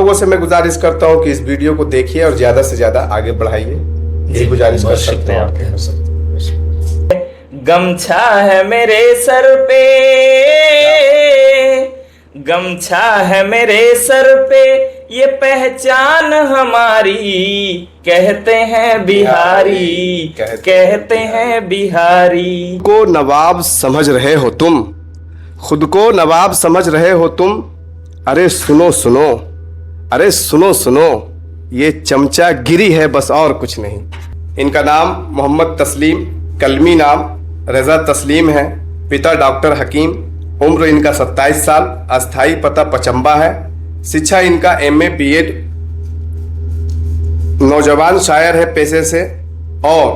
लोगों से मैं गुजारिश करता हूँ कि इस वीडियो को देखिए और ज्यादा से ज्यादा आगे बढ़ाइए, यही गुजारिश कर सकते हैं आपके। गमछा है मेरे सर पे, गमछा है मेरे सर पे, ये पहचान हमारी, कहते हैं बिहारी, कहते हैं बिहारी। को नवाब समझ रहे हो तुम, खुद को नवाब समझ रहे हो तुम, अरे सुनो सुनो, अरे सुनो सुनो, ये चमचा गिरी है बस और कुछ नहीं। इनका नाम मोहम्मद तस्लीम, कलमी नाम रजा तस्लीम है, पिता डॉक्टर हकीम, उम्र इनका 27 साल, अस्थाई पता पचम्बा है, शिक्षा इनका MA BEd, नौजवान शायर है पेशे से और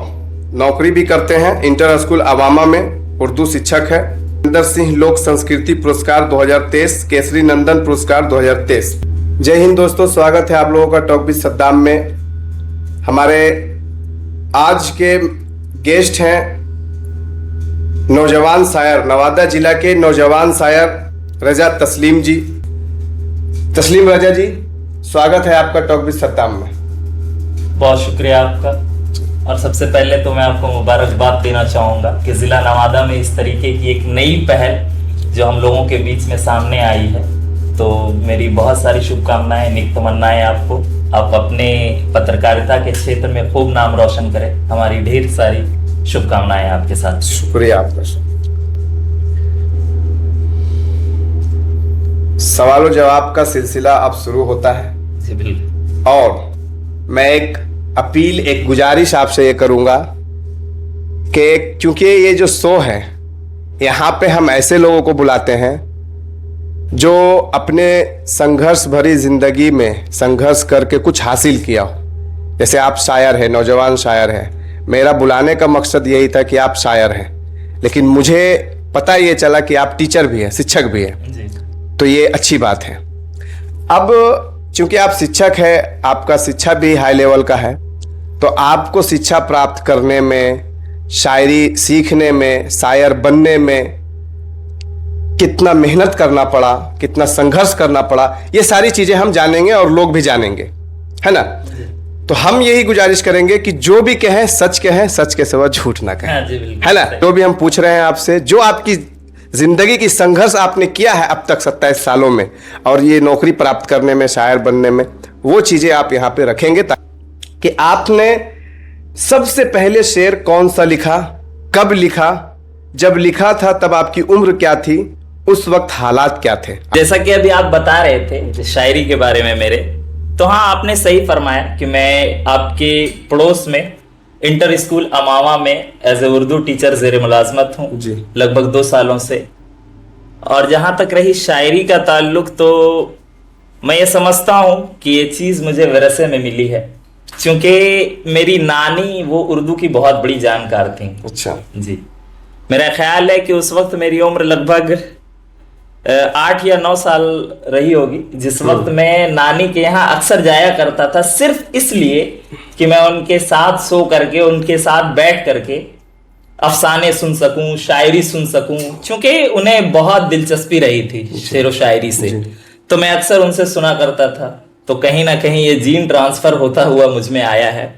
नौकरी भी करते हैं इंटर स्कूल अवामा में, उर्दू शिक्षक है। इंदर सिंह लोक संस्कृति पुरस्कार 2023, केसरी नंदन पुरस्कार 2023। जय हिंद दोस्तों, स्वागत है आप लोगों का टॉक विद सद्दाम में। हमारे आज के गेस्ट हैं नौजवान शायर, नवादा जिला के नौजवान शायर रजा तस्लीम जी। तस्लीम रजा जी, स्वागत है आपका टॉक विद सद्दाम में। बहुत शुक्रिया आपका। और सबसे पहले तो मैं आपको मुबारकबाद देना चाहूँगा कि ज़िला नवादा में इस तरीके की एक नई पहल जो हम लोगों के बीच में सामने आई है, तो मेरी बहुत सारी शुभकामनाएं, नेक तमन्नाएं आपको। आप अपने पत्रकारिता के क्षेत्र में खूब नाम रोशन करें, हमारी ढेर सारी शुभकामनाएं आपके साथ। शुक्रिया आपका। सवालों जवाब का सिलसिला अब शुरू होता है जी बिल्कुल। और मैं एक अपील, एक गुजारिश आपसे ये करूंगा कि क्योंकि ये जो शो है, यहाँ पे हम ऐसे लोगों को बुलाते हैं जो अपने संघर्ष भरी जिंदगी में संघर्ष करके कुछ हासिल किया हो। जैसे आप शायर हैं, नौजवान शायर हैं, मेरा बुलाने का मकसद यही था कि आप शायर हैं, लेकिन मुझे पता ये चला कि आप टीचर भी हैं, शिक्षक भी हैं, तो ये अच्छी बात है। अब चूंकि आप शिक्षक हैं, आपका शिक्षा भी हाई लेवल का है, तो आपको शिक्षा प्राप्त करने में, शायरी सीखने में, शायर बनने में कितना मेहनत करना पड़ा, कितना संघर्ष करना पड़ा, ये सारी चीजें हम जानेंगे और लोग भी जानेंगे, है ना। तो हम यही गुजारिश करेंगे कि जो भी कहें सच कहें, सच के सिवा झूठ ना कहें, है ना। जो भी हम पूछ रहे हैं आपसे, जो आपकी जिंदगी की संघर्ष आपने किया है अब तक 27 सालों में और ये नौकरी प्राप्त करने में, शायर बनने में, वो चीजें आप यहाँ पे रखेंगे कि आपने सबसे पहले शेर कौन सा लिखा, कब लिखा, जब लिखा था तब आपकी उम्र क्या थी, उस वक्त हालात क्या थे। जैसा कि अभी आप बता रहे थे शायरी के बारे में मेरे, तो हाँ, आपने सही फरमाया कि मैं आपके पड़ोस में इंटर स्कूल अमावा में एज ए उर्दू टीचर ज़ेरे मुलाजमत हूँ लगभग 2 सालों से। और जहाँ तक रही शायरी का ताल्लुक, तो मैं ये समझता हूँ कि ये चीज़ मुझे विरासत में मिली है, क्योंकि मेरी नानी वो उर्दू की बहुत बड़ी जानकार थी। अच्छा जी, मेरा ख्याल है कि उस वक्त मेरी उम्र लगभग 8 या 9 साल रही होगी, जिस वक्त मैं नानी के यहाँ अक्सर जाया करता था, सिर्फ इसलिए कि मैं उनके साथ सो करके, उनके साथ बैठ करके अफसाने सुन सकूं, शायरी सुन सकूं, क्योंकि उन्हें बहुत दिलचस्पी रही थी शेर व शायरी से, तो मैं अक्सर उनसे सुना करता था। तो कहीं ना कहीं ये जीन ट्रांसफर होता हुआ मुझ में आया है।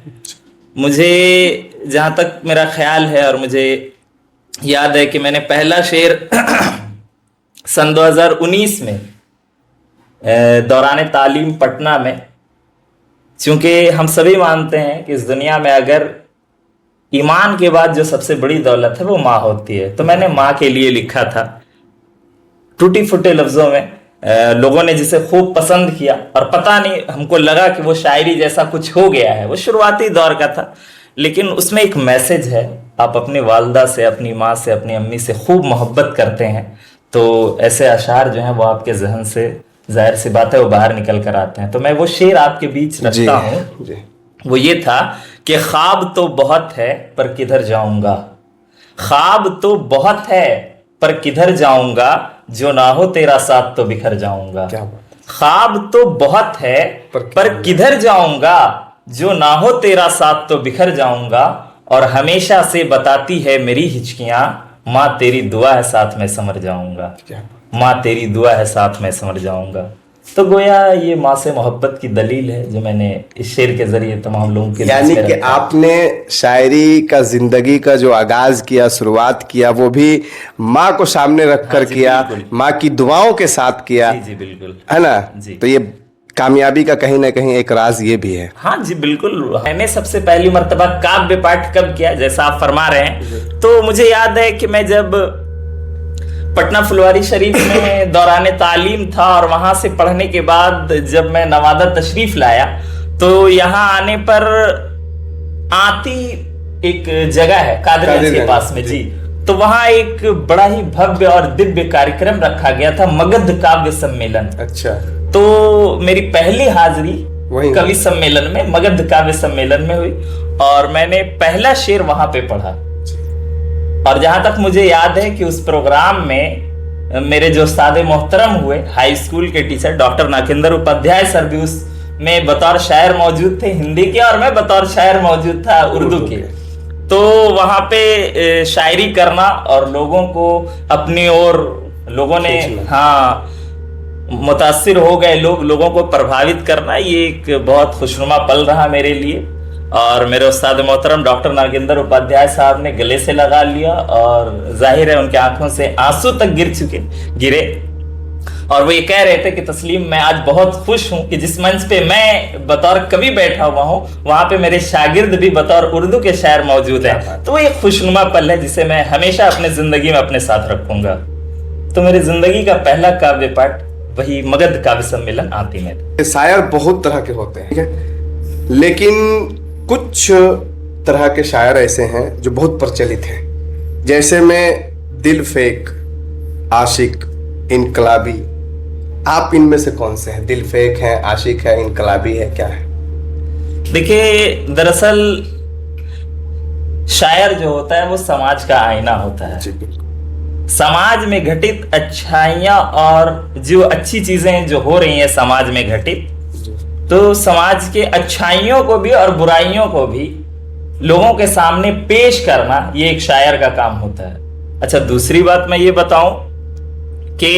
मुझे जहाँ तक मेरा ख्याल है और मुझे याद है कि मैंने पहला शेर सन 2019 में दौरान तालीम पटना में, क्योंकि हम सभी मानते हैं कि इस दुनिया में अगर ईमान के बाद जो सबसे बड़ी दौलत है वो माँ होती है, तो मैंने माँ के लिए लिखा था टूटी फूटे लफ्जों में। लोगों ने जिसे खूब पसंद किया और पता नहीं, हमको लगा कि वो शायरी जैसा कुछ हो गया है। वो शुरुआती दौर का था, लेकिन उसमें एक मैसेज है। आप अपनी वालदा से, अपनी माँ से, अपनी अम्मी से खूब मोहब्बत करते हैं, तो ऐसे अशार जो हैं वो आपके जहन से, जाहिर सी बात है, वो बाहर निकल कर आते हैं। तो मैं वो शेर आपके बीच रखता हूँ। वो ये था कि ख्वाब तो बहुत है पर किधर जाऊंगा, ख्वाब तो बहुत है पर किधर जाऊंगा, जो ना हो तेरा साथ तो बिखर जाऊंगा। ख्वाब तो बहुत है पर किधर जाऊंगा, जो ना हो तेरा साथ तो बिखर जाऊंगा। और हमेशा से बताती है मेरी हिचकियां, माँ तेरी दुआ है साथ में समर जाऊंगा, माँ तेरी दुआ है साथ में समर जाऊंगा। तो गोया ये माँ से मोहब्बत की दलील है जो मैंने इस शेर के जरिए तमाम लोगों के यानी बीच में कि रखा। आपने शायरी का जिंदगी का जो आगाज किया, शुरुआत किया, वो भी माँ को सामने रख कर जी, किया, बिल्कुल। माँ की दुआओं के साथ किया, जी जी बिल्कुल। है ना? जी। तो ये कामयाबी का कहीं ना कहीं एक राज ये भी है। हाँ जी बिल्कुल। मैंने सबसे पहली मर्तबा काव्य पाठ कब किया, जैसा आप फरमा रहे हैं, तो मुझे याद है कि मैं जब पटना फुलवारी शरीफ में दौरान तालीम था और वहां से पढ़ने के बाद जब मैं नवादा तशरीफ लाया, तो यहाँ आने पर आती एक जगह है कादरिया के पास में जी, तो वहां एक बड़ा ही भव्य और दिव्य कार्यक्रम रखा गया था, मगध काव्य सम्मेलन। अच्छा। तो मेरी पहली हाजिरी वहीं कवि सम्मेलन में, मगध काव्य सम्मेलन में हुई और मैंने पहला शेर वहां पे पढ़ा। और जहां तक मुझे याद है कि उस प्रोग्राम में मेरे जो उस्ताद मोहतरम हुए, हाई स्कूल के teacher doctor Nagendra Upadhyay sir भी उसमें बतौर शायर मौजूद थे हिंदी के, और मैं बतौर शायर मौजूद था उर्दू के। तो वहां पे शायरी करना और लोगों को अपनी ओर, लोगों ने हाँ मुतासिर हो गए, लोगों को प्रभावित करना, ये एक बहुत खुशनुमा पल रहा मेरे लिए। और मेरे उस्ताद मोहतरम डॉक्टर नागेंद्र उपाध्याय साहब ने गले से लगा लिया और जाहिर है उनके आंखों से आंसू तक गिरे, और वो ये कह रहे थे कि तस्लीम, मैं आज बहुत खुश हूं कि जिस मंच पे मैं बतौर कवि बैठा हुआ हूं, वहां पे मेरे शागिर्द भी बतौर उर्दू के शायर मौजूद हैं। तो वो एक खुशनुमा पल है जिसे मैं हमेशा अपने जिंदगी में अपने साथ रखूंगा। तो मेरी जिंदगी का पहला काव्य पाठ वही मगध काव्य सम्मेलन आती में। शायर बहुत तरह के होते हैं, ठीक है, लेकिन कुछ तरह के शायर ऐसे हैं जो बहुत प्रचलित हैं, जैसे में दिल फेक, आशिक, इनकलाबी। आप इनमें से कौन से हैं? दिल फेक है, आशिक है, इनकलाबी है, क्या है? देखिए, दरअसल शायर जो होता है वो समाज का आईना होता है। समाज में घटित अच्छाइयां और जो अच्छी चीजें जो हो रही हैं समाज में घटित, तो समाज के अच्छाइयों को भी और बुराइयों को भी लोगों के सामने पेश करना, ये एक शायर का काम होता है। अच्छा, दूसरी बात मैं ये बताऊं कि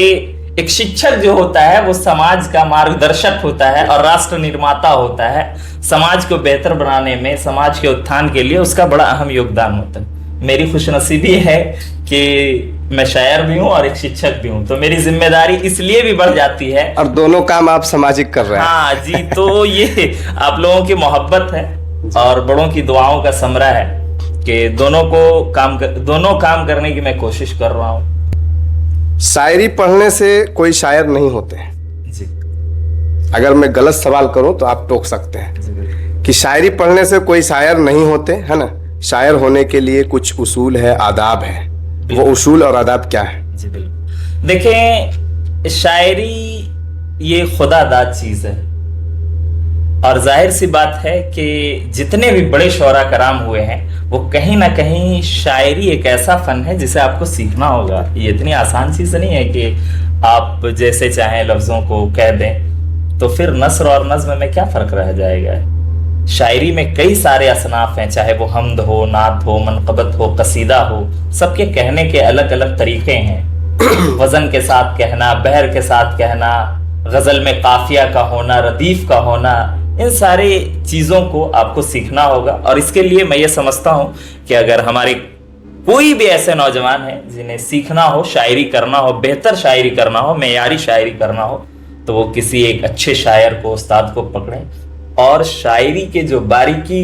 एक शिक्षक जो होता है वो समाज का मार्गदर्शक होता है और राष्ट्र निर्माता होता है। समाज को बेहतर बनाने में, समाज के उत्थान के लिए उसका बड़ा अहम योगदान होता है। मेरी खुशनसीबी है कि मैं शायर भी हूँ और एक शिक्षक भी हूँ, तो मेरी जिम्मेदारी इसलिए भी बढ़ जाती है। और दोनों काम आप सामाजिक कर रहे हैं। हाँ जी, तो ये आप लोगों की मोहब्बत है और बड़ों की दुआओं का समरा है कि दोनों काम करने की मैं कोशिश कर रहा हूँ। शायरी पढ़ने से कोई शायर नहीं होते हैं जी। अगर मैं गलत सवाल करूं तो आप टोक सकते हैं कि शायरी पढ़ने से कोई शायर नहीं होते, है ना? शायर होने के लिए कुछ उसूल है, आदाब है। वो उसूल और आदाब क्या है? जी बिल्कुल। देखें, शायरी ये खुदादाद चीज है और जाहिर सी बात है कि जितने भी बड़े शोरा कराम हुए हैं वो कहीं ना कहीं, शायरी एक ऐसा फन है जिसे आपको सीखना होगा। ये इतनी आसान चीज नहीं है कि आप जैसे चाहें लफ्जों को कह दें, तो फिर नस्र और नज्म में क्या फर्क रह जाएगा। शायरी में कई सारे असनाफ हैं, चाहे वो हमद हो, नात हो, मनक़बत हो, कसीदा हो, सबके कहने के अलग अलग तरीके हैं। वजन के साथ कहना, बहर के साथ कहना, गजल में काफिया का होना, रदीफ का होना, इन सारे चीजों को आपको सीखना होगा। और इसके लिए मैं ये समझता हूं कि अगर हमारे कोई भी ऐसे नौजवान हैं जिन्हें सीखना हो, शायरी करना हो, बेहतर शायरी करना हो, मेयारी शायरी करना हो, तो वो किसी एक अच्छे शायर को, उस्ताद को पकड़ें और शायरी के जो बारीकी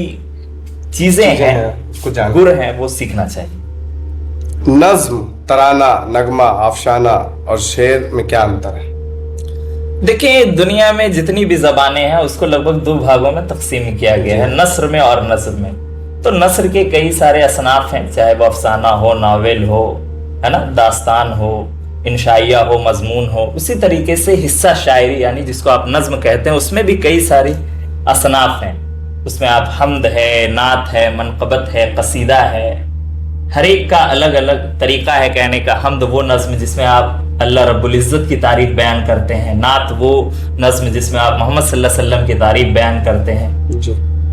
चीजें हैं, गुर हैं, वो सीखना चाहिए। नज्म, तराना, नगमा, अफसाना और शेर में क्या अंतर है? देखिए, दुनिया में जितनी भी जबानें हैं उसको लगभग दो भागों में तकसीम किया गया है, नस्र में और नज्म में। तो नस्र के कई सारे असनाफ हैं, चाहे वो अफसाना हो, नावल हो, है ना, दास्तान हो, इंशाइया हो, मजमून हो। उसी तरीके से हिस्सा शायरी यानी जिसको आप नज्म कहते हैं, उसमें भी कई सारे असनाफ हैं। उसमें आप हमद है, नात है, मनक़बत है, कसीदा है, हर एक का अलग अलग तरीका है कहने का। हमद वो नज्म जिसमें आप अल्लाह रब्बुल इज़्ज़त की तारीफ बयान करते हैं, नात वो नज्म जिसमें आप मोहम्मद सल्लल्लाहु अलैहि वसल्लम की तारीफ बयान करते हैं,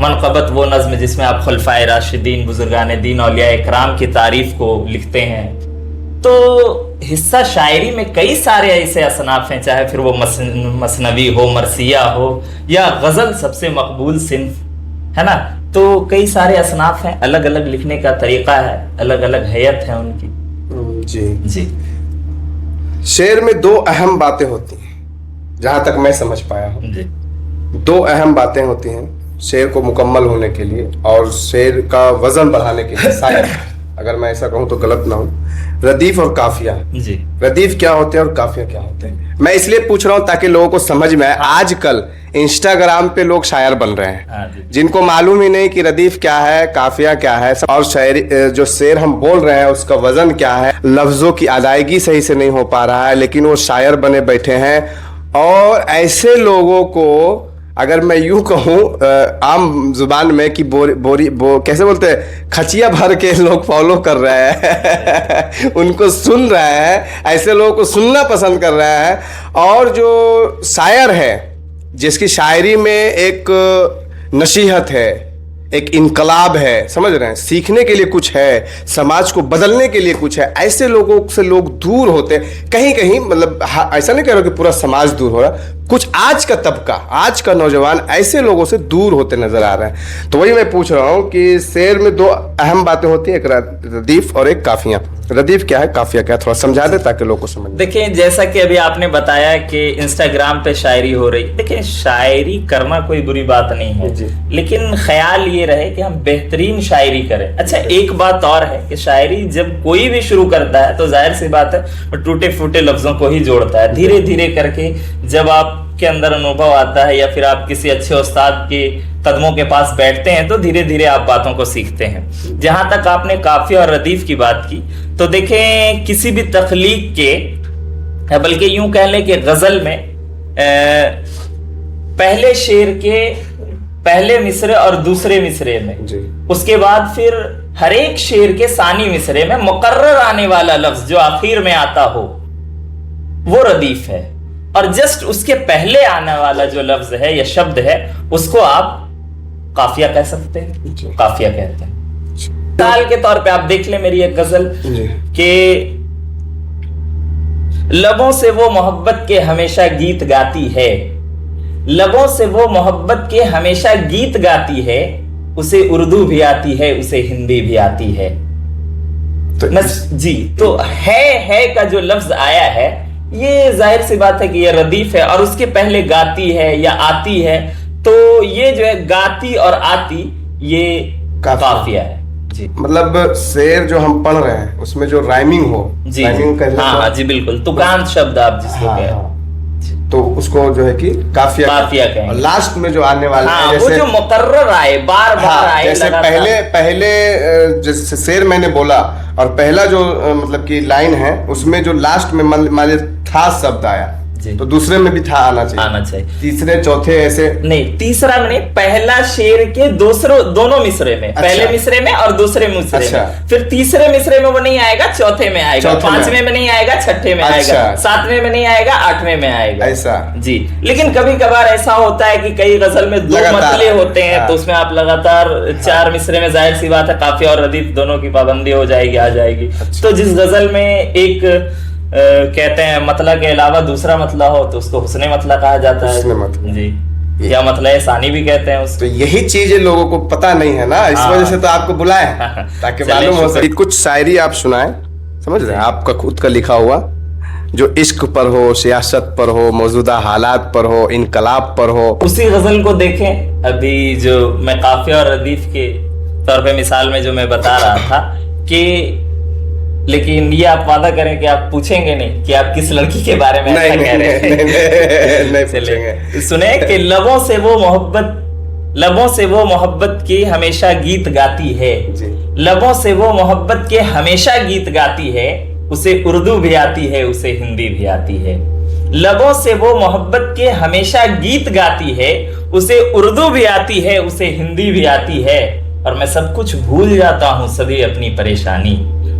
मनक़बत वो नज्म जिसमें आप खुलफाए राशिदीन, बुजुर्गान दीन, औलिया इकराम की तारीफ को लिखते हैं। तो हिस्सा शायरी में कई सारे ऐसे असनाफ हैं, चाहे फिर वो मसनवी हो, मरसिया हो, या गजल सबसे मकबूल सिंफ है ना। तो कई सारे असनाफ हैं, अलग अलग लिखने का तरीका है, अलग अलग हैयत है उनकी। जी जी। शेर में दो अहम बातें होती हैं, जहां तक मैं समझ पाया हूं। जी। दो अहम बातें होती हैं शेर को मुकम्मल होने के लिए और शेर का वजन बढ़ाने के लिए, शायद अगर मैं ऐसा कहूं तो गलत ना हो। रदीफ और काफिया। जी। रदीफ क्या होते हैं और काफिया क्या होते हैं, मैं इसलिए पूछ रहा हूं ताकि लोगों को समझ में आए। आजकल इंस्टाग्राम पे लोग शायर बन रहे हैं, हाँ जी। जिनको मालूम ही नहीं कि रदीफ क्या है, काफिया क्या है, और शायरी जो शेर हम बोल रहे हैं उसका वजन क्या है। लफ्जों की अदायगी सही से नहीं हो पा रहा है, लेकिन वो शायर बने बैठे हैं। और ऐसे लोगों को अगर मैं यूं कहूं आम जुबान में कि कैसे बोलते हैं, खचिया भर के लोग फॉलो कर रहे हैं उनको सुन रहे हैं, ऐसे लोगों को सुनना पसंद कर रहे हैं। और जो शायर है जिसकी शायरी में एक नसीहत है, एक इनकलाब है, समझ रहे हैं, सीखने के लिए कुछ है, समाज को बदलने के लिए कुछ है, ऐसे लोगों से लोग दूर होते हैं कहीं कहीं। मतलब ऐसा नहीं कह रहा कि पूरा समाज दूर हो रहा, कुछ आज का तबका, आज का नौजवान ऐसे लोगों से दूर होते नजर आ रहे हैं। तो वही मैं पूछ रहा हूं कि शेर में दो अहम बातें होती हैं, एक रदीफ और एक काफिया। रदीफ क्या है, काफिया क्या है, थोड़ा समझा दे ताकि लोगों को समझ। देखिए, जैसा कि अभी आपने बताया कि इंस्टाग्राम पे शायरी हो रही, देखिए शायरी करना कोई बुरी बात नहीं है, लेकिन ख्याल ये रहे कि हम बेहतरीन शायरी करें। अच्छा, एक बात और है कि शायरी जब कोई भी शुरू करता है तो जाहिर सी बात है टूटे फूटे लफ्जों को ही जोड़ता है। धीरे धीरे करके जब आपके अंदर अनुभव आता है या फिर आप किसी अच्छे उस्ताद के कदमों के पास बैठते हैं तो धीरे धीरे आप बातों को सीखते हैं। जहां तक आपने काफिया और रदीफ की बात की, तो देखें किसी भी तख्लीक के, बल्कि यूं कह लें कि गजल में पहले शेर के पहले मिसरे और दूसरे मिसरे में जी। उसके बाद फिर हर एक शेर के सानी मिसरे में मुकर्रर आने वाला लफ्ज जो आखिर में आता हो वो रदीफ है, और जस्ट उसके पहले आने वाला जो लफ्ज है या शब्द है उसको आप काफिया कह सकते हैं, काफिया कहते हैं। मिसाल के तौर पे आप देख ले मेरी एक गजल कि लबों से वो मोहब्बत के हमेशा गीत गाती है, लबों से वो मोहब्बत के हमेशा गीत गाती है, उसे उर्दू भी आती है, उसे हिंदी भी आती है। तो जी, तो है का जो लफ्ज आया है ये जाहिर सी बात है कि ये रदीफ है, और उसके पहले गाती है या आती है, तो ये जो है गाती और आती ये काफिया है जी। मतलब शेर जो हम पढ़ रहे हैं उसमें जो राइमिंग हो, जी राइमिंग हाँ जी बिल्कुल, तुकांत शब्द आप जिसको कह रहे तो उसको जो है कि काफिया कहें। लास्ट में जो आने वाला हाँ, है, वो जो मुकर्रर आए, बार बार आए, जैसे पहले जैसे शेर मैंने बोला और पहला जो मतलब कि लाइन है उसमें जो लास्ट में मान था शब्द आया, तो दूसरे में भी था आना चाहिए, तीसरे चौथे ऐसे नहीं, तीसरा में नहीं, पहला शेर के दोनों मिसरे में, पहले मिसरे में और दूसरे मिसरे में, फिर तीसरे मिसरे में वो नहीं आएगा, चौथे में आएगा, पांचवें में नहीं आएगा, छठे में आएगा, सातवें में नहीं आएगा, आठवें में आएगा, ऐसा जी। लेकिन कभी कभार ऐसा होता है कि कई गजल में दो मतले होते हैं, तो उसमें आप लगातार 4 मिसरे में, जाहिर सी बात है काफिया और रदीफ दोनों की पाबंदी हो जाएगी, आ जाएगी। तो जिस गजल में एक कहते हैं मतला के अलावा दूसरा मतला हो तो उसको हुस्ने मतला कहा जाता है जी, या मतला सानी भी कहते हैं उसको। तो यही चीज लोगों को पता नहीं है ना, इस वजह से तो आपको बुलाए ताकि मालूम हो सके। कुछ शायरी आप सुनाएं, समझ रहे हैं, आपका खुद का लिखा हुआ जो इश्क पर हो, सियासत पर हो, मौजूदा हालात पर हो, इनकलाब पर हो। उसी गजल को देखें, अभी जो मैं काफिया और रदीफ के तौर पे मिसाल में जो मैं बता रहा था कि, लेकिन ये आप वादा करें कि आप पूछेंगे नहीं कि आप किस लड़की के बारे में ऐसा कह रहे हैं। नहीं पूछेंगे। सुने कि लबों से वो मोहब्बत के हमेशा गीत गाती है, लबों से वो मोहब्बत के हमेशा गीत गाती है, उसे उर्दू भी आती है, उसे हिंदी भी आती है। लबों से वो मोहब्बत के हमेशा गीत गाती है, उसे उर्दू भी आती है, उसे हिंदी भी आती है, और मैं सब कुछ भूल जाता हूँ सभी अपनी परेशानी,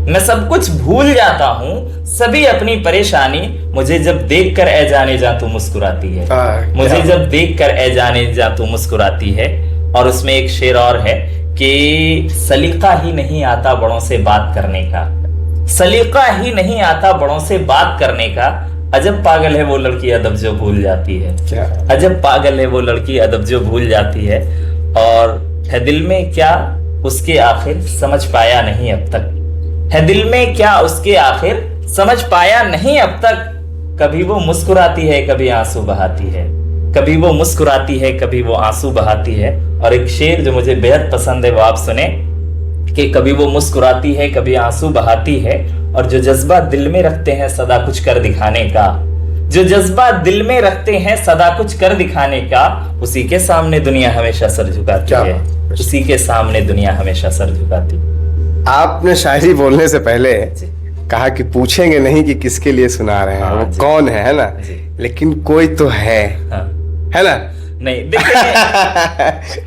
मैं सब कुछ भूल जाता हूँ सभी अपनी परेशानी, मुझे जब देख कर ए जाने जा तू मुस्कुराती है, मुझे जब देख कर ए जाने जा तू मुस्कुराती है। और उसमें एक शेर और है कि सलीका ही नहीं आता बड़ों से बात करने का, सलीका ही नहीं आता बड़ों से बात करने का। अजब पागल है वो लड़की अदब जो भूल जाती है। क्या? अजब पागल है वो लड़की अदब जो भूल जाती है। और है दिल में क्या उसके आखिर समझ पाया नहीं अब तक। है दिल में क्या उसके आखिर समझ पाया नहीं अब तक। कभी वो मुस्कुराती है कभी आंसू बहाती है। कभी वो मुस्कुराती है कभी वो आंसू बहाती है। और एक शेर जो मुझे बेहद पसंद है वो आप सुने कि कभी वो मुस्कुराती है कभी आंसू बहाती है। और जो जज्बा दिल में रखते हैं सदा कुछ कर दिखाने का, जो जज्बा दिल में रखते हैं सदा कुछ कर दिखाने का, उसी के सामने दुनिया हमेशा सर झुकाती है। उसी के सामने दुनिया हमेशा सर झुकाती। आपने शायरी बोलने से पहले कहा कि पूछेंगे नहीं कि किसके लिए सुना रहे हैं, वो कौन है ना, लेकिन कोई तो है ना। नहीं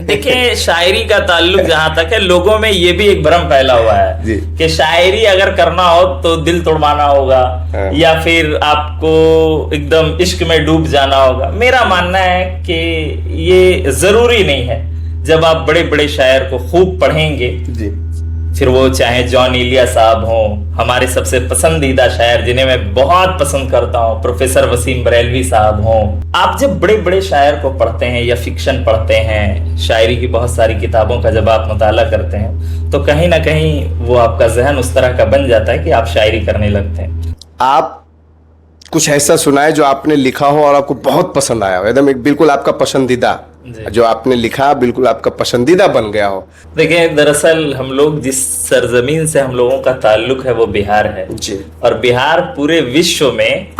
देखिए शायरी का ताल्लुक जहां तक है, लोगों में ये भी एक भ्रम फैला हुआ है कि शायरी अगर करना हो तो दिल तोड़वाना होगा या फिर आपको एकदम इश्क में डूब जाना होगा। मेरा मानना है कि ये जरूरी नहीं है। जब आप बड़े बड़े शायर को खूब पढ़ेंगे जी, फिर वो चाहे जॉन इलिया साहब हों, हमारे सबसे पसंदीदा शायर जिन्हें मैं बहुत पसंद करता हूं प्रोफेसर वसीम बरेलवी साहब हों, आप जब बड़े बड़े शायर को पढ़ते हैं या फिक्शन पढ़ते हैं, शायरी की बहुत सारी किताबों का जब आप मुताला करते हैं, तो कहीं ना कहीं वो आपका जहन उस तरह का बन जाता है कि आप शायरी करने लगते हैं। आप कुछ ऐसा सुनाए जो आपने लिखा हो और आपको बहुत पसंद आया हो, एकदम बिल्कुल आपका पसंदीदा, जो आपने लिखा बिल्कुल आपका पसंदीदा बन गया हो। देखिए दरअसल हम लोग जिस सरजमीन से हम लोगों का ताल्लुक है वो बिहार है जी। और बिहार पूरे विश्व में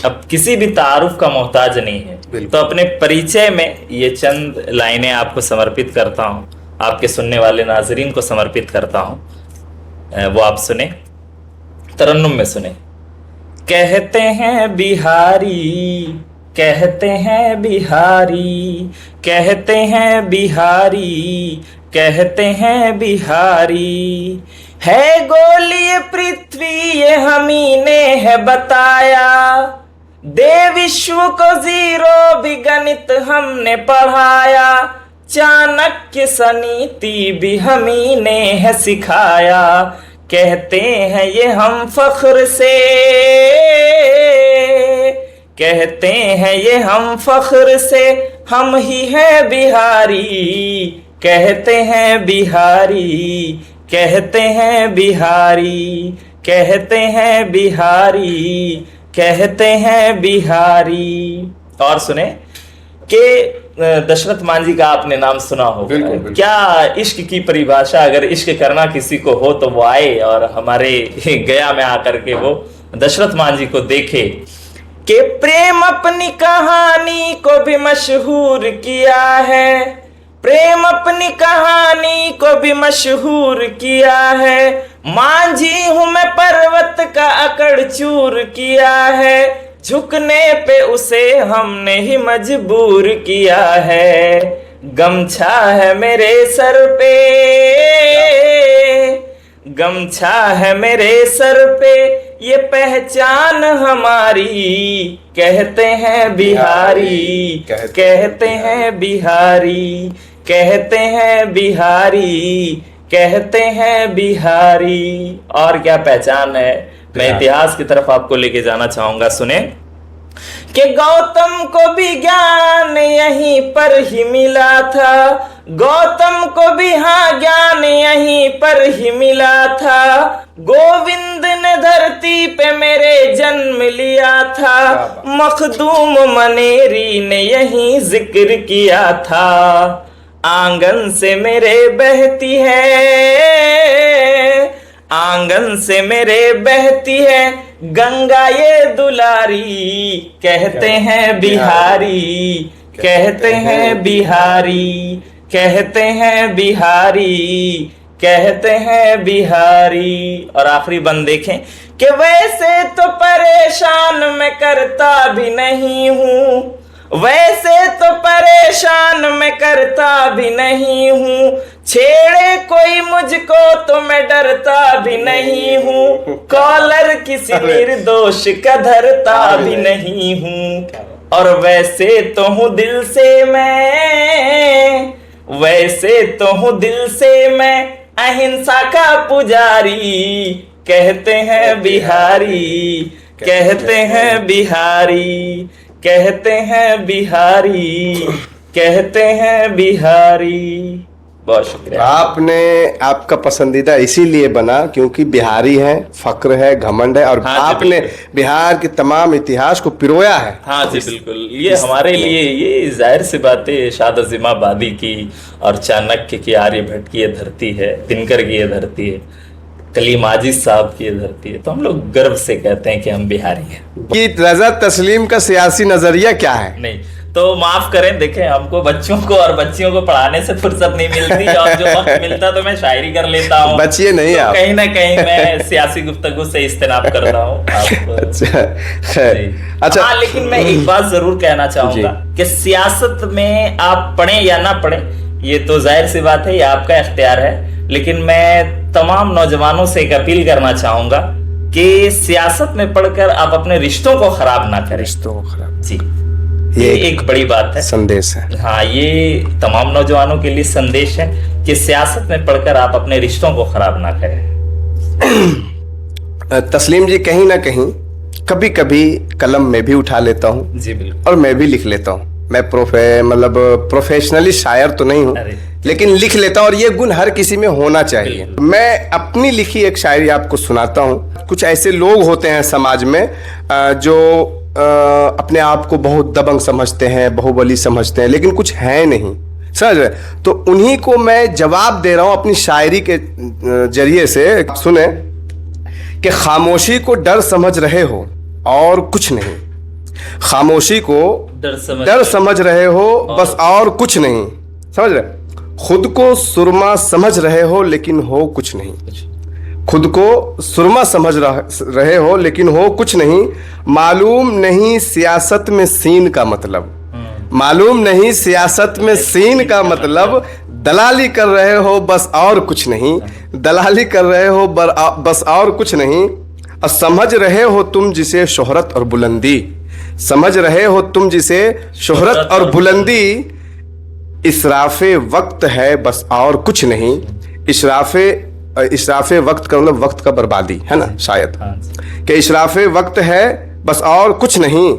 अब किसी भी तारुफ का मोहताज नहीं है। तो अपने परिचय में ये चंद लाइनें आपको समर्पित करता हूँ, आपके सुनने वाले नाजरीन को समर्पित करता हूँ, वो आप सुने, तरन्नुम में सुने। कहते हैं बिहारी, कहते हैं बिहारी, कहते हैं बिहारी, कहते हैं बिहारी, है गोली पृथ्वी ये हमी ने है बताया, दे विश्व को जीरो भी गणित हमने पढ़ाया, चाणक्य सनीति भी हमी ने है सिखाया, कहते हैं ये हम फख्र से, कहते हैं ये हम फख्र से, हम ही हैं बिहारी, कहते हैं बिहारी, कहते हैं बिहारी, कहते हैं बिहारी, कहते हैं बिहारी। और सुने कि दशरथ मांझी का आपने नाम सुना हो। बिल्कुल। क्या इश्क की परिभाषा, अगर इश्क करना किसी को हो तो वो आए और हमारे गया में आकर के वो दशरथ मांझी को देखे कि प्रेम अपनी कहानी को भी मशहूर किया है, प्रेम अपनी कहानी को भी मशहूर किया है, मांझी हूं मैं पर्वत का अकड़ चूर किया है, झुकने पे उसे हमने ही मजबूर किया है, गमछा है मेरे सर पे, गमछा है मेरे सर पे, ये पहचान हमारी, कहते हैं बिहारी, कहते हैं बिहारी, कहते हैं बिहारी, कहते हैं बिहारी। और क्या पहचान है, मैं इतिहास की तरफ आपको लेके जाना चाहूंगा। सुने कि गौतम को भी ज्ञान यहीं पर ही मिला था, गौतम को भी हाँ ज्ञान यहीं पर ही मिला था, गोविंद ने धरती पे मेरे जन्म लिया था, मखदूम मनेरी ने यहीं जिक्र किया था, आंगन से मेरे बहती है, आंगन से मेरे बहती है गंगा ये दुलारी, कहते हैं बिहारी, कहते हैं बिहारी, कहते हैं बिहारी, कहते हैं बिहारी। और आखिरी बंद देखें कि वैसे तो परेशान मैं करता भी नहीं हूँ, वैसे तो परेशान मैं करता भी नहीं हूँ, छेड़े कोई मुझको तो मैं डरता भी नहीं हूँ, कॉलर किसी निर्दोष का धरता भी नहीं हूँ, और वैसे तो हूँ दिल से मैं, वैसे तो हूँ दिल से मैं अहिंसा का पुजारी, कहते हैं बिहारी, कहते हैं बिहारी, कहते हैं बिहारी, कहते हैं बिहारी। बहुत शुक्रिया। आपने, आपका पसंदीदा इसीलिए बना क्योंकि बिहारी है, फक्र है, घमंड है, और हाँ जी, आपने बिहार के तमाम इतिहास को पिरोया है। हाँ जी बिल्कुल, ये हमारे लिए ये जाहिर सी बात है, शाद अज़ीमाबादी की और चाणक्य की, आर्यभट्ट की ये धरती है, दिनकर की ये धरती है, कलीम आजिज साहब की ये धरती है, तो हम लोग गर्व से कहते हैं कि हम बिहारी हैं। कि रजा तस्लीम का सियासी नजरिया क्या है? नहीं तो माफ करें, देखें हमको बच्चों को और बच्चियों को पढ़ाने से फुर्सत नहीं मिलती, और जो वक्त मिलता तो मैं शायरी कर लेता हूँ। बच्चिए नहीं तो आप। कहीं ना कहीं मैं सियासी गुफ्तगू से इज्तिनाब करता हूँ। अच्छा, हाँ, लेकिन मैं एक बात जरूर कहना चाहूंगा कि सियासत में आप पढ़ें या ना पढ़ें, ये तो जाहिर सी बात है, ये आपका इख्तियार है, लेकिन मैं तमाम नौजवानों से एक अपील करना चाहूंगा कि सियासत में पढ़कर आप अपने रिश्तों को खराब ना करें। रिश्तों को खराब, जी, ये एक बड़ी बात है, संदेश है। हाँ, ये तमाम नौजवानों के लिए संदेश है कि सियासत में पढ़कर आप अपने रिश्तों को खराब ना करें। तस्लीम जी, कहीं ना कहीं कभी कभी कलम में भी उठा लेता हूँ जी बिल्कुल, और मैं भी लिख लेता हूँ। मैं मतलब प्रोफेशनली शायर तो नहीं हूँ, लेकिन लिख लेता हूँ, और ये गुण हर किसी में होना चाहिए। मैं अपनी लिखी एक शायरी आपको सुनाता हूँ। कुछ ऐसे लोग होते हैं समाज में जो अपने आप को बहुत दबंग समझते हैं, बाहुबली समझते हैं, लेकिन कुछ है नहीं, समझ रहे? तो उन्हीं को मैं जवाब दे रहा हूँ अपनी शायरी के जरिए से। सुने कि खामोशी को डर समझ रहे हो और कुछ नहीं, खामोशी को डर समझ रहे हो बस और कुछ नहीं, समझ रहे? खुद को सुरमा समझ रहे हो लेकिन हो कुछ नहीं, खुद को सुरमा समझ रहे हो लेकिन हो कुछ नहीं। मालूम नहीं सियासत में सीन का मतलब, मालूम नहीं सियासत में सीन का मतलब। दलाली कर रहे हो बस और कुछ नहीं, दलाली कर रहे हो बस और कुछ नहीं। और समझ रहे हो तुम जिसे शोहरत और बुलंदी, समझ रहे हो तुम जिसे शोहरत और बुलंदी। इसराफे वक्त है बस और कुछ नहीं। इशराफे वक्त का मतलब वक्त का बर्बादी है ना, शायद कि इशराफे वक्त है बस और कुछ नहीं।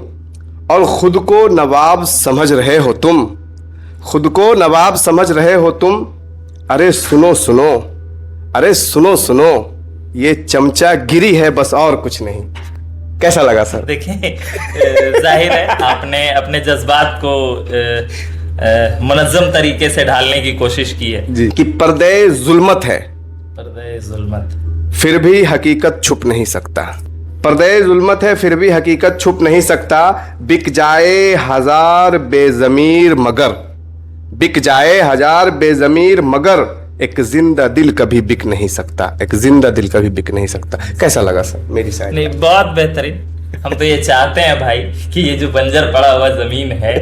और खुद को नवाब समझ रहे हो तुम, खुद को नवाब समझ रहे हो तुम। अरे सुनो सुनो, अरे सुनो सुनो, ये चमचा गिरी है बस और कुछ नहीं। कैसा लगा सर? देखिए, जाहिर है आपने अपने जज्बात को मुनज़्ज़म तरीके से ढालने की कोशिश की है जी। कि पर्दे जुल्मत है, पर्दे जुल्मत, फिर भी हकीकत छुप नहीं सकता। पर्दे जुल्मत है फिर भी हकीकत छुप नहीं सकता। बिक जाए हजार बेजमीर मगर, बिक जाए हजार बेजमीर मगर। एक जिंदा दिल कभी बिक नहीं सकता, एक जिंदा दिल कभी बिक नहीं सकता। कैसा लगा सर मेरी शायरी? नहीं, बहुत बेहतरीन। हम तो ये चाहते हैं भाई कि ये जो बंजर पड़ा हुआ जमीन है,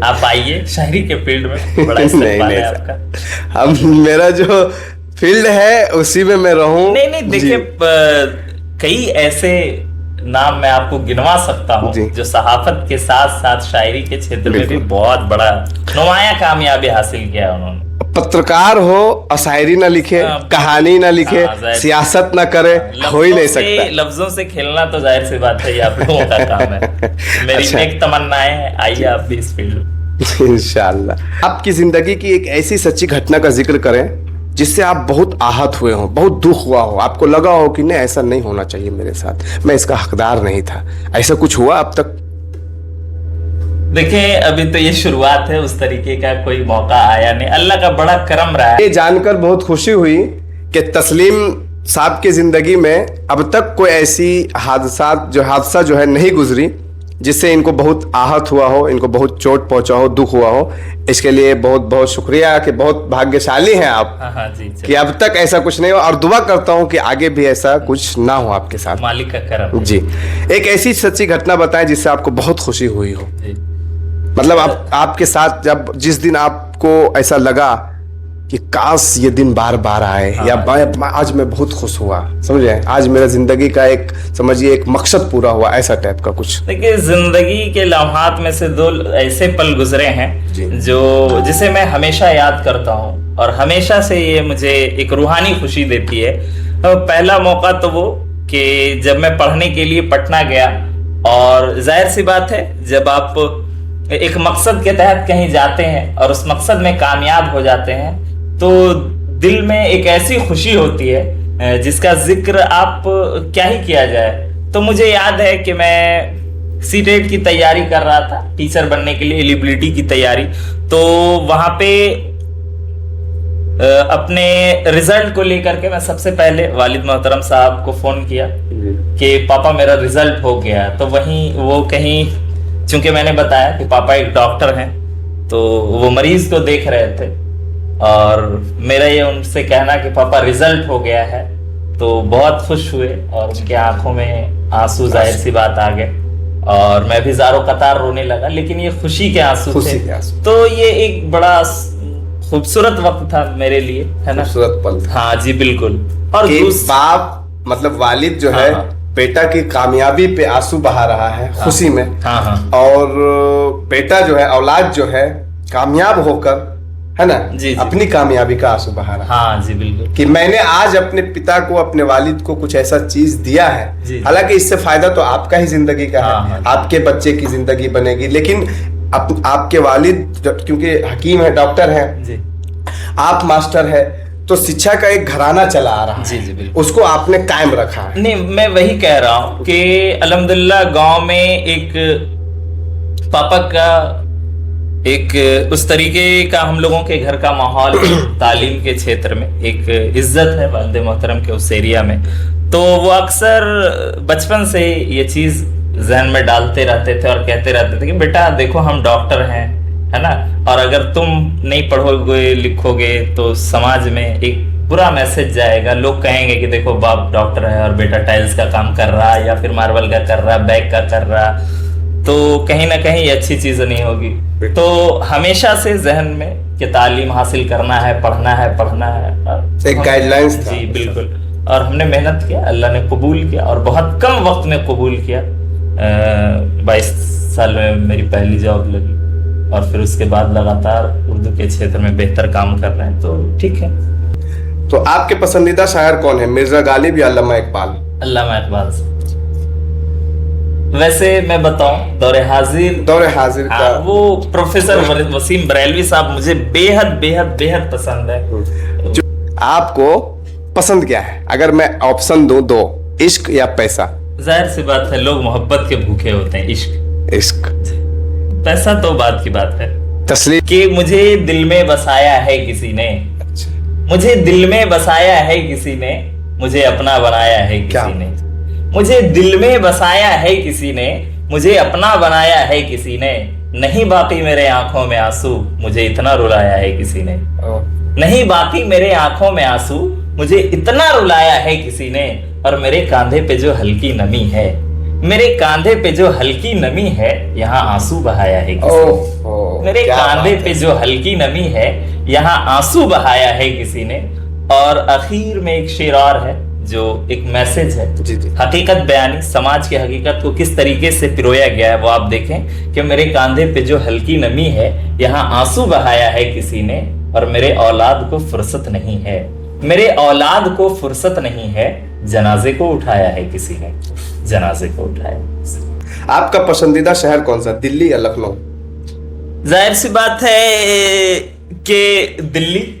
आप आइए शायरी के फील्ड में, बड़ा इस्तेमाल है आपका। हम, मेरा जो फील्ड है उसी में मैं रहूं। नहीं, देखिए, कई ऐसे नाम मैं आपको गिनवा सकता हूँ जो सहाफत के साथ साथ शायरी के क्षेत्र में भी बहुत बड़ा नुमाया कामयाबी हासिल किया उन्होंने। पत्रकार हो और शायरी ना लिखे, कहानी ना लिखे, सियासत ना करे, हो ही नहीं सकता। लफ्जों से खेलना तो जाहिर सी बात है, ये आप लोगों का काम है। मेरी एक तमन्नाएं है, आइए आप भी इस फील्ड में इंशाल्लाह। आपकी जिंदगी की एक ऐसी सच्ची घटना का जिक्र करें जिससे आप बहुत आहत हुए हो, बहुत दुख हुआ हो, आपको लगा हो कि नहीं ऐसा नहीं होना चाहिए मेरे साथ, मैं इसका हकदार नहीं था। ऐसा कुछ हुआ अब तक? देखिए, अभी तो ये शुरुआत है, उस तरीके का कोई मौका आया नहीं, अल्लाह का बड़ा करम रहा है। ये जानकर बहुत खुशी हुई कि तस्लीम साहब की जिंदगी में अब तक कोई ऐसी हादसा जो है नहीं गुजरी जिससे इनको बहुत आहत हुआ हो, इनको बहुत चोट पहुंचा हो, दुख हुआ हो। इसके लिए बहुत बहुत शुक्रिया कि बहुत भाग्यशाली हैं आप। हाँ जी, कि अब तक ऐसा कुछ नहीं हो, और दुआ करता हूं कि आगे भी ऐसा कुछ ना हो आपके साथ, मालिक का करम जी। एक ऐसी सच्ची घटना बताएं जिससे आपको बहुत खुशी हुई हो, मतलब आपके साथ जब जिस दिन आपको ऐसा लगा कि काश ये दिन बार बार आए, या आज मैं बहुत खुश हुआ, समझे, आज मेरा जिंदगी का एक, समझिए, एक मकसद पूरा हुआ, ऐसा टाइप का कुछ। देखिए, जिंदगी के लम्हात में से 2 ऐसे पल गुजरे हैं जो जिसे मैं हमेशा याद करता हूँ और हमेशा से ये मुझे एक रूहानी खुशी देती है। पहला मौका तो वो कि जब मैं पढ़ने के लिए पटना गया, और जाहिर सी बात है जब आप एक मकसद के तहत कहीं जाते हैं और उस मकसद में कामयाब हो जाते हैं तो दिल में एक ऐसी खुशी होती है जिसका जिक्र आप क्या ही किया जाए। तो मुझे याद है कि मैं सीटेट की तैयारी कर रहा था, टीचर बनने के लिए, एलिजिबिलिटी की तैयारी। तो वहां पे अपने रिजल्ट को लेकर के मैं सबसे पहले वालिद मोहतरम साहब को फोन किया कि पापा मेरा रिजल्ट हो गया। तो वहीं वो कहीं, चूंकि मैंने बताया कि पापा एक डॉक्टर हैं, तो वो मरीज को देख रहे थे और मेरा ये उनसे कहना कि पापा रिजल्ट हो गया है, तो बहुत खुश हुए और उनके आंखों में आंसू जाहिर सी बात आ गए और मैं भी ज़ारो कतार रोने लगा, लेकिन ये खुशी के आंसू थे। तो ये एक बड़ा खूबसूरत वक्त था मेरे लिए, है ना, खूबसूरत पल। हाँ जी बिल्कुल। और बाप मतलब वालिद जो है बेटा की कामयाबी पे आंसू बहा रहा है खुशी में, और बेटा जो है, औलाद जो है कामयाब होकर, है ना, जी अपनी कामयाबी का आंसू बहा रहा है। हाँ जी बिल्कुल, कि मैंने आज अपने पिता को, अपने वालिद को कुछ ऐसा चीज दिया है। हालांकि इससे फायदा तो आपका ही जिंदगी का है, आपके बच्चे की जिंदगी बनेगी, लेकिन आपके वालिद क्योंकि हकीम है, डॉक्टर है, आप मास्टर है, तो शिक्षा का एक घराना चला आ रहा है। जी, उसको आपने कायम रखा है। नहीं, मैं वही कह रहा हूँ कि अल्हम्दुलिल्लाह गांव में एक पापा का एक उस तरीके का हम लोगों के घर का माहौल तालीम के क्षेत्र में एक इज्जत है वालिद मोहतरम के उस एरिया में। तो वो अक्सर बचपन से ये चीज जहन में डालते रहते थे और कहते रहते थे कि बेटा देखो हम डॉक्टर हैं, है ना, और अगर तुम नहीं पढ़ोगे लिखोगे तो समाज में एक बुरा मैसेज जाएगा, लोग कहेंगे कि देखो बाप डॉक्टर है और बेटा टाइल्स का काम कर रहा है या फिर मार्बल का कर रहा है, बैग का कर रहा, तो कहीं ना कहीं ये अच्छी चीज नहीं होगी। तो हमेशा से जहन में कि तालीम हासिल करना है, पढ़ना है, एक गाइडलाइंस था। जी बिल्कुल, और हमने मेहनत किया, अल्लाह ने कबूल किया और बहुत कम वक्त में कबूल किया। 22 साल में मेरी पहली जॉब लगी और फिर उसके बाद लगातार उर्दू के क्षेत्र में बेहतर काम कर रहे हैं, तो ठीक है। तो आपके पसंदीदा शायर कौन है, मिर्जा गालिब या अल्लामा इकबाल? अल्लामा इकबाल। वैसे मैं बताऊं, दौरे हाजिर का वो प्रोफेसर वसीम बरेलवी साहब मुझे बेहद बेहद बेहद पसंद है। आपको पसंद क्या है? अगर मैं ऑप्शन दूं, दो, इश्क या पैसा? जाहिर सी बात है लोग मोहब्बत के भूखे होते हैं, इश्क। पैसा तो बात की बात है। तस्लीम कि मुझे दिल में बसाया है किसी ने, मुझे दिल में बसाया है किसी ने, मुझे अपना बनाया है किसी ने, मुझे दिल में बसाया है किसी ने, मुझे अपना बनाया है किसी ने, नहीं बाकी मेरे आंखों में आंसू, मुझे इतना रुलाया है किसी ने, नहीं बाकी मेरे आंखों में आंसू, मुझे इतना रुलाया है किसी ने, और मेरे कांधे पे जो हल्की नमी है, मेरे कांधे पे जो हल्की नमी है, यहाँ आंसू बहाया है किसी ने, मेरे कांधे पे जो हल्की नमी है, यहाँ आंसू बहाया है किसी ने। और आखिर में एक शेर और है जो एक मैसेज है, हकीकत बयानी, समाज की हकीकत को किस तरीके से पिरोया गया है वो आप देखें कि मेरे कांधे पे जो हल्की नमी है, यहाँ आंसू बहाया है किसी ने, और मेरे औलाद को फुर्सत नहीं है, मेरे औलाद को फुर्सत नहीं है, जनाजे को उठाया है किसी ने, जनाजे को उठाया। आपका पसंदीदा शहर कौन सा, दिल्ली या लखनऊ? जाहिर सी बात है कि दिल्ली।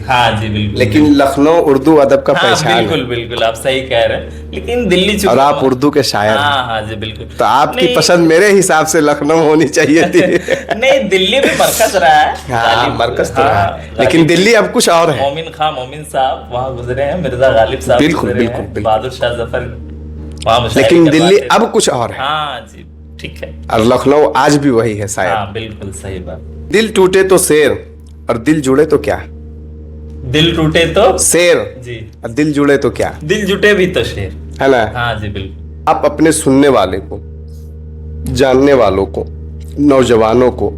हाँ जी बिल्कुल। लेकिन लखनऊ उर्दू अदब का पहचान है। बिल्कुल बिल्कुल, आप सही कह रहे हैं, लेकिन दिल्ली और आप उर्दू के शायर। हाँ जी बिल्कुल। तो आपकी पसंद मेरे हिसाब से लखनऊ होनी चाहिए थी। नहीं, दिल्ली भी मरकज रहा है। हाँ, मरकज तो रहा है, लेकिन दिल्ली अब कुछ और है। मोमिन साहब वहाँ गुजरे हैं, मिर्जा गालिब साहब बिल्कुल बिल्कुल, बहादुर शाह जफर, लेकिन दिल्ली अब कुछ और है। हाँ जी ठीक है। और लखनऊ आज भी वही है शायद। हाँ बिल्कुल सही बात। दिल टूटे तो शेर और दिल जुड़े तो क्या? दिल टूटे तो शेर जी, और दिल जुड़े तो क्या? दिल जुटे भी तो शेर, है ना? हाँ जी बिल्कुल। आप अपने सुनने वाले को, जानने वालों को, नौजवानों को,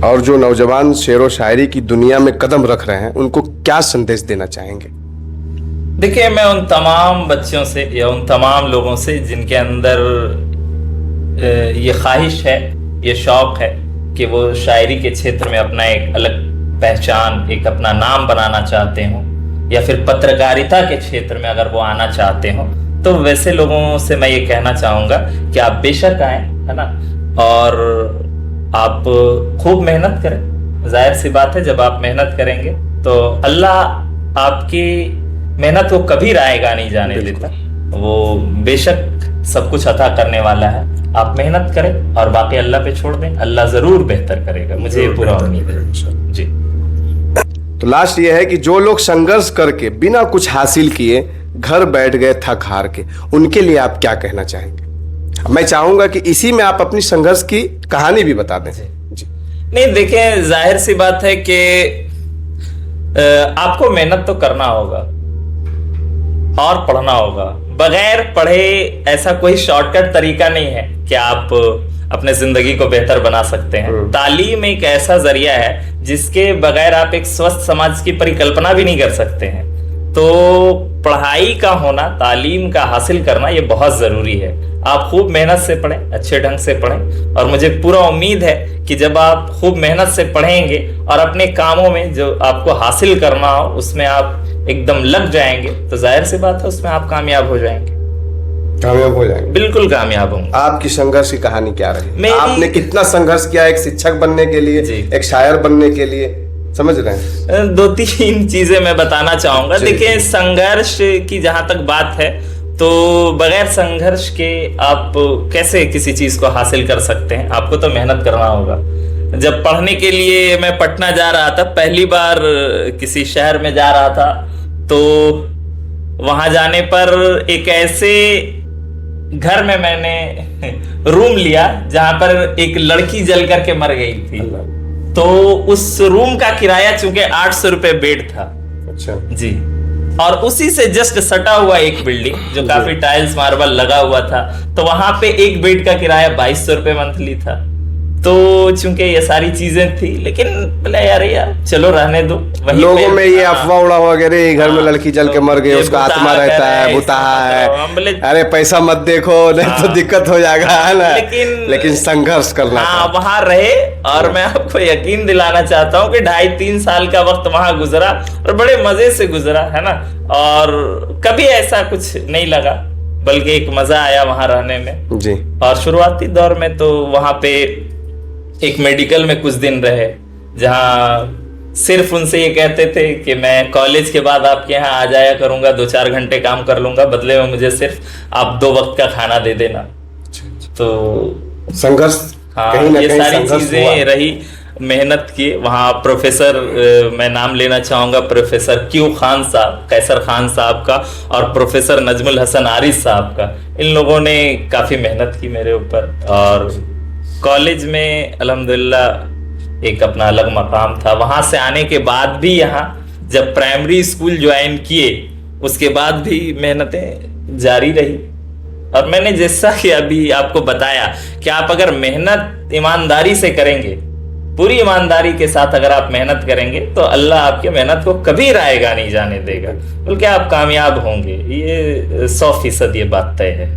और जो नौजवान शेर व शायरी की दुनिया में कदम रख रहे हैं, उनको क्या संदेश देना चाहेंगे? देखिए, मैं उन तमाम बच्चों से या उन तमाम लोगों से जिनके अंदर ये ख्वाहिश है, ये शौक है कि वो शायरी के क्षेत्र में अपना एक अलग पहचान, एक अपना नाम बनाना चाहते हो, या फिर पत्रकारिता के क्षेत्र में अगर वो आना चाहते हो, तो वैसे लोगों से मैं ये कहना चाहूंगा कि आप बेशक आए, है ना, और आप खूब मेहनत करें। जाहिर सी बात है, जब आप मेहनत करेंगे तो अल्लाह आपकी मेहनत को कभी रायगा नहीं जाने देता। वो बेशक सब कुछ अता करने वाला है। आप मेहनत करें और बाकी अल्लाह पे छोड़ दें, अल्लाह जरूर बेहतर करेगा, मुझे ये पूरा उम्मीद है जी। तो लास्ट ये है कि जो लोग संघर्ष करके बिना कुछ हासिल किए घर बैठ गए थक हार के, उनके लिए आप क्या कहना चाहेंगे? मैं चाहूंगा कि इसी में आप अपनी संघर्ष की कहानी भी बता दें। जी। नहीं, देखिए, जाहिर सी बात है कि आपको मेहनत तो करना होगा और पढ़ना होगा। बगैर पढ़े ऐसा कोई शॉर्टकट तरीका नहीं है कि आप अपने जिंदगी को बेहतर बना सकते हैं। तालीम एक ऐसा जरिया है जिसके बगैर आप एक स्वस्थ समाज की परिकल्पना भी नहीं कर सकते हैं। तो पढ़ाई का होना, तालीम का हासिल करना, ये बहुत जरूरी है। आप खूब मेहनत से पढ़ें, अच्छे ढंग से पढ़ें, और मुझे पूरा उम्मीद है कि जब आप खूब मेहनत से पढ़ेंगे और अपने कामों में जो आपको हासिल करना हो उसमें आप एकदम लग जाएंगे, तो जाहिर सी बात है उसमें आप कामयाब हो जाएंगे। कामयाब हो जाएंगे, बिल्कुल कामयाब होंगे। आपकी संघर्ष की कहानी क्या रही? आपने कितना संघर्ष किया एक शिक्षक बनने के लिए, एक शायर बनने के लिए? समझ रहे हैं? 2-3 चीजें मैं बताना चाहूंगा। देखिए, संघर्ष की जहां तक बात है, तो बगैर संघर्ष के आप कैसे किसी चीज को हासिल कर सकते हैं? आपको तो मेहनत करना होगा। जब पढ़ने के लिए मैं पटना जा रहा था, पहली बार किसी शहर में जा रहा था, तो वहां जाने पर एक ऐसे घर में मैंने रूम लिया जहां पर एक लड़की जल करके मर गई थी। तो उस रूम का किराया चूंकि 800 रुपए बेड था। अच्छा जी। और उसी से जस्ट सटा हुआ एक बिल्डिंग जो काफी टाइल्स मार्बल लगा हुआ था, तो वहां पे एक बेड का किराया 2200 रुपए मंथली था। तो चूंकि ये सारी चीजें थी, लेकिन बोले यार चलो रहने दो। लोगों में ये अफवाह उड़ा वगैरह, घर में लड़की जल के मर गई, उसका आत्मा रहता है, भूताहा है, अरे पैसा मत देखो नहीं तो दिक्कत हो जाएगा, है ना। लेकिन संघर्ष करना, वहां रहे। और मैं आपको यकीन दिलाना चाहता हूँ कि 2.5-3 साल का वक्त वहां गुजरा और बड़े मजे से गुजरा, है ना। और कभी ऐसा कुछ नहीं लगा, बल्कि एक मजा आया वहां रहने में जी। और शुरुआती दौर में तो वहां पे एक मेडिकल में कुछ दिन रहे, जहां सिर्फ उनसे ये कहते थे कि मैं कॉलेज के बाद आपके यहाँ आ जाया करूंगा, 2-4 घंटे काम कर लूंगा, बदले में मुझे सिर्फ आप 2 वक्त का खाना दे देना। तो संघर्ष, हाँ, ये सारी चीजें रही, मेहनत की। वहाँ प्रोफेसर, मैं नाम लेना चाहूंगा, प्रोफेसर क्यू खान साहब, कैसर खान साहब का, और प्रोफेसर नजमुल हसन आरिस साहब का, इन लोगों ने काफी मेहनत की मेरे ऊपर। और कॉलेज में अल्हम्दुलिल्लाह एक अपना अलग मकाम था। वहां से आने के बाद भी, यहाँ जब प्राइमरी स्कूल ज्वाइन किए उसके बाद भी मेहनतें जारी रही। और मैंने जैसा कि अभी आपको बताया कि आप अगर मेहनत ईमानदारी से करेंगे, पूरी ईमानदारी के साथ अगर आप मेहनत करेंगे, तो अल्लाह आपकी मेहनत को कभी रायगा नहीं जाने देगा, बल्कि आप कामयाब होंगे। ये 100% ये बात तय है।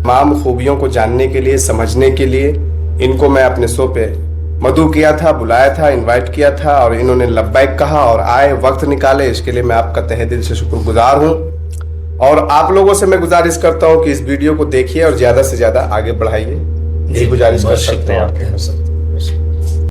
तमाम खूबियों को जानने के लिए, समझने के लिए इनको मैं अपने शो पे मदऊ किया था, बुलाया था, इनवाइट किया था, और इन्होंने लब्बैक कहा और आए, वक्त निकाले। इसके लिए मैं आपका तहे दिल से शुक्रगुजार हूँ। और आप लोगों से मैं गुजारिश करता हूँ कि इस वीडियो को देखिए और ज्यादा से ज्यादा आगे बढ़ाइए। यही गुजारिश कर सकते हैं आपके।